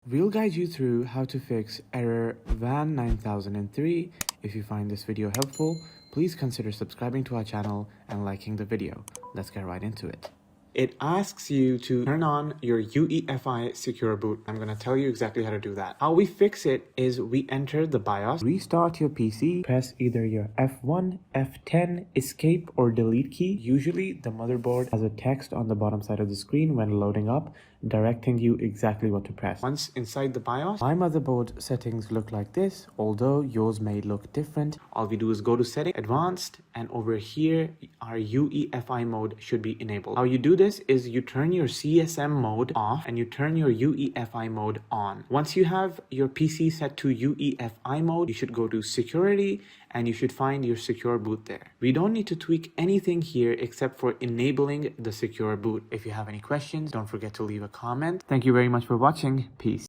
We'll guide you through how to fix error VAN9003. If you find this video helpful, please consider subscribing to our channel and liking the video. Let's get right into it. It asks you to turn on your UEFI secure boot. I'm going to tell you exactly how to do that. How we fix it is we enter the BIOS, restart your PC, press either your F1, F10, escape or delete key. Usually the motherboard has a text on the bottom side of the screen when loading up, directing you exactly what to press. Once inside the BIOS, my motherboard settings look like this, although yours may look different. All we do is go to setting, advanced, and over here our UEFI mode should be enabled. How you do this is you turn your CSM mode off and you turn your UEFI mode on. Once you have your PC set to UEFI mode, you should go to security and you should find your secure boot there. We don't need to tweak anything here except for enabling the secure boot. If you have any questions, don't forget to leave a comment. Thank you very much for watching. Peace.